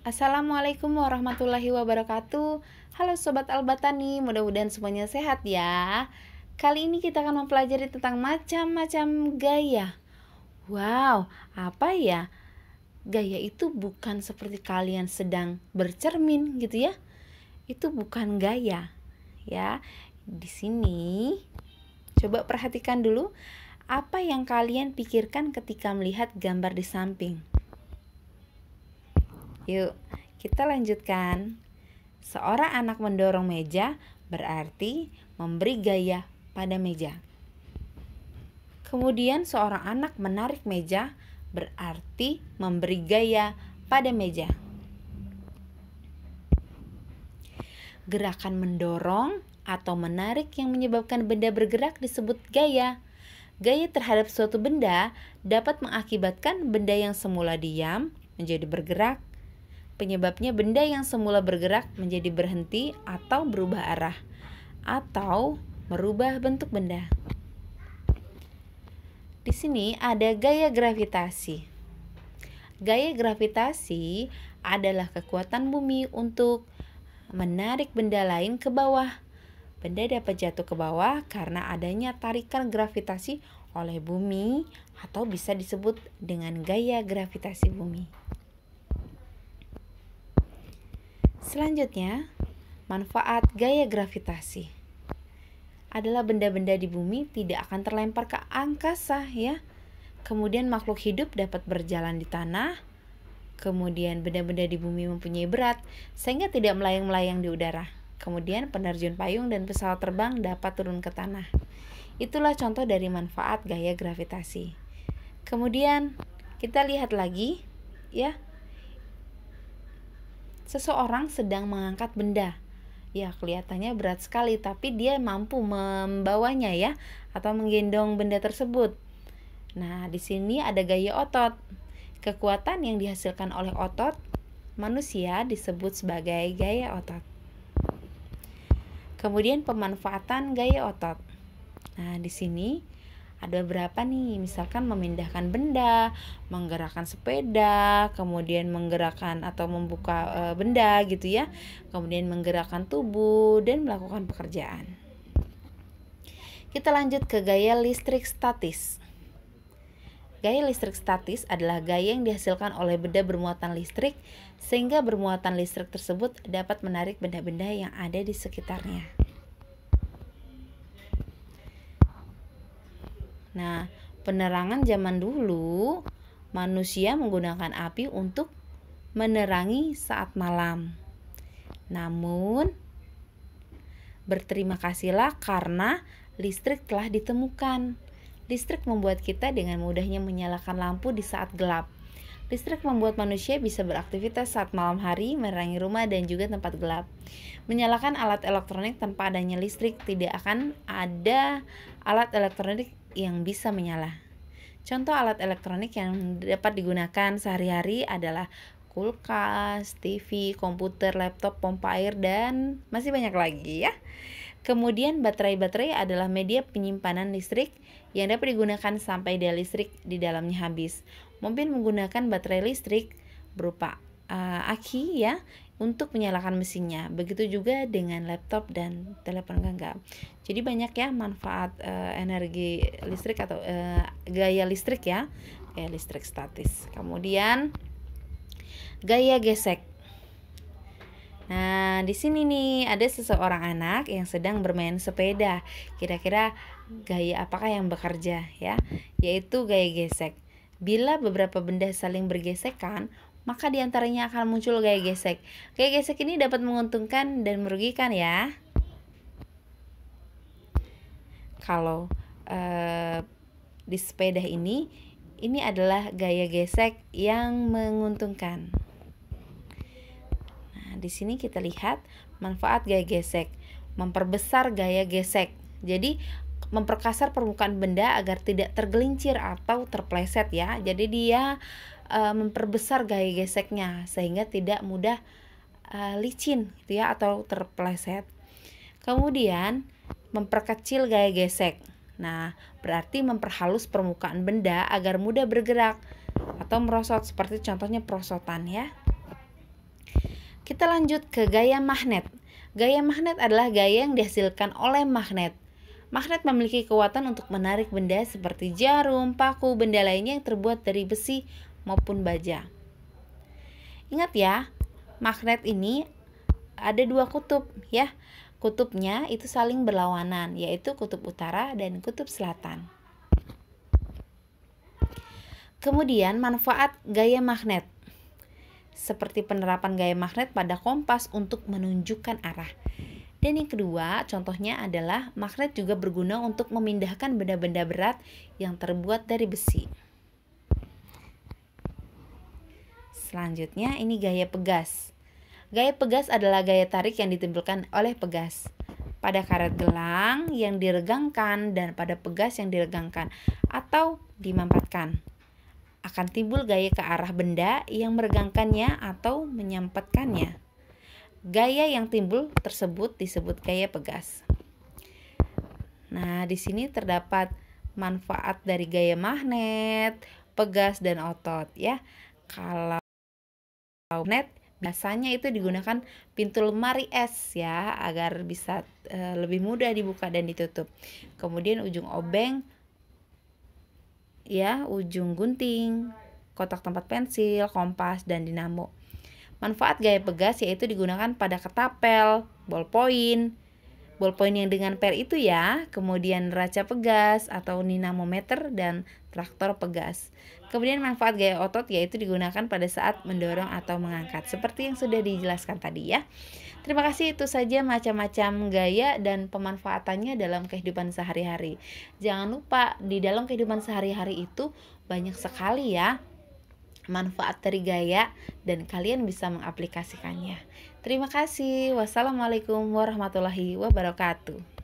Assalamualaikum warahmatullahi wabarakatuh. Halo Sobat Albatani, mudah-mudahan semuanya sehat ya. Kali ini kita akan mempelajari tentang macam-macam gaya. Wow, apa ya? Gaya itu bukan seperti kalian sedang bercermin gitu ya. Itu bukan gaya ya. Di sini coba perhatikan dulu apa yang kalian pikirkan ketika melihat gambar di samping. Yuk, kita lanjutkan. Seorang anak mendorong meja berarti memberi gaya pada meja. Kemudian seorang anak menarik meja berarti memberi gaya pada meja. Gerakan mendorong atau menarik yang menyebabkan benda bergerak disebut gaya. Gaya terhadap suatu benda dapat mengakibatkan benda yang semula diam menjadi bergerak. Penyebabnya benda yang semula bergerak menjadi berhenti atau berubah arah atau merubah bentuk benda. Di sini ada gaya gravitasi. Gaya gravitasi adalah kekuatan bumi untuk menarik benda lain ke bawah. Benda dapat jatuh ke bawah karena adanya tarikan gravitasi oleh bumi atau bisa disebut dengan gaya gravitasi bumi. Selanjutnya, manfaat gaya gravitasi adalah benda-benda di bumi tidak akan terlempar ke angkasa ya. Kemudian makhluk hidup dapat berjalan di tanah. Kemudian benda-benda di bumi mempunyai berat sehingga tidak melayang-melayang di udara. Kemudian penerjun payung dan pesawat terbang dapat turun ke tanah. Itulah contoh dari manfaat gaya gravitasi. Kemudian kita lihat lagi ya. Seseorang sedang mengangkat benda. Ya, kelihatannya berat sekali tapi dia mampu membawanya ya atau menggendong benda tersebut. Nah, di sini ada gaya otot. Kekuatan yang dihasilkan oleh otot manusia disebut sebagai gaya otot. Kemudian pemanfaatan gaya otot. Nah, di sini ada beberapa nih, misalkan memindahkan benda, menggerakkan sepeda, kemudian menggerakkan atau membuka benda gitu ya, kemudian menggerakkan tubuh dan melakukan pekerjaan. Kita lanjut ke gaya listrik statis. Gaya listrik statis adalah gaya yang dihasilkan oleh benda bermuatan listrik sehingga bermuatan listrik tersebut dapat menarik benda-benda yang ada di sekitarnya. Nah, penerangan zaman dulu, manusia menggunakan api untuk menerangi saat malam. Namun, berterima kasihlah karena listrik telah ditemukan. Listrik membuat kita dengan mudahnya menyalakan lampu di saat gelap. Listrik membuat manusia bisa beraktivitas saat malam hari, menerangi rumah dan juga tempat gelap. Menyalakan alat elektronik tanpa adanya listrik, tidak akan ada alat elektronik yang bisa menyala. Contoh alat elektronik yang dapat digunakan sehari-hari adalah kulkas, TV, komputer, laptop, pompa air, dan masih banyak lagi ya. Kemudian baterai adalah media penyimpanan listrik yang dapat digunakan sampai daya listrik di dalamnya habis. Mobil menggunakan baterai listrik berupa aki ya untuk menyalakan mesinnya. Begitu juga dengan laptop dan telepon genggam. Jadi banyak ya manfaat energi listrik atau gaya listrik ya, gaya listrik statis. Kemudian gaya gesek. Nah, di sini nih ada seseorang anak yang sedang bermain sepeda. Kira-kira gaya apakah yang bekerja ya? Yaitu gaya gesek. Bila beberapa benda saling bergesekan, maka diantaranya akan muncul gaya gesek. Gaya gesek ini dapat menguntungkan dan merugikan ya. Kalau di sepeda ini adalah gaya gesek yang menguntungkan. Nah, di sini kita lihat manfaat gaya gesek. Memperbesar gaya gesek. Jadi memperkasar permukaan benda agar tidak tergelincir atau terpleset ya. Jadi dia memperbesar gaya geseknya sehingga tidak mudah licin gitu ya atau terpleset. Kemudian memperkecil gaya gesek. Nah, berarti memperhalus permukaan benda agar mudah bergerak atau merosot seperti contohnya perosotan ya. Kita lanjut ke gaya magnet. Gaya magnet adalah gaya yang dihasilkan oleh magnet. Magnet memiliki kekuatan untuk menarik benda seperti jarum, paku, benda lainnya yang terbuat dari besi maupun baja. Ingat ya, magnet ini ada dua kutub ya. Kutubnya itu saling berlawanan, yaitu kutub utara dan kutub selatan. Kemudian manfaat gaya magnet. Seperti penerapan gaya magnet pada kompas untuk menunjukkan arah. Dan yang kedua, contohnya adalah magnet juga berguna untuk memindahkan benda-benda berat yang terbuat dari besi. Selanjutnya, ini gaya pegas. Gaya pegas adalah gaya tarik yang ditimbulkan oleh pegas pada karet gelang yang diregangkan dan pada pegas yang diregangkan atau dimampatkan. Akan timbul gaya ke arah benda yang meregangkannya atau menyampatkannya. Gaya yang timbul tersebut disebut gaya pegas. Nah, di sini terdapat manfaat dari gaya magnet, pegas, dan otot ya. Kalau magnet biasanya itu digunakan pintu lemari es ya, agar bisa lebih mudah dibuka dan ditutup. Kemudian ujung obeng ya, ujung gunting, kotak tempat pensil, kompas, dan dinamo. Manfaat gaya pegas yaitu digunakan pada ketapel, ballpoint yang dengan per itu ya, kemudian neraca pegas atau dinamometer dan traktor pegas. Kemudian manfaat gaya otot yaitu digunakan pada saat mendorong atau mengangkat, seperti yang sudah dijelaskan tadi ya. Terima kasih, itu saja macam-macam gaya dan pemanfaatannya dalam kehidupan sehari-hari. Jangan lupa di dalam kehidupan sehari-hari itu banyak sekali ya manfaat dari gaya dan kalian bisa mengaplikasikannya. Terima kasih. Wassalamualaikum warahmatullahi wabarakatuh.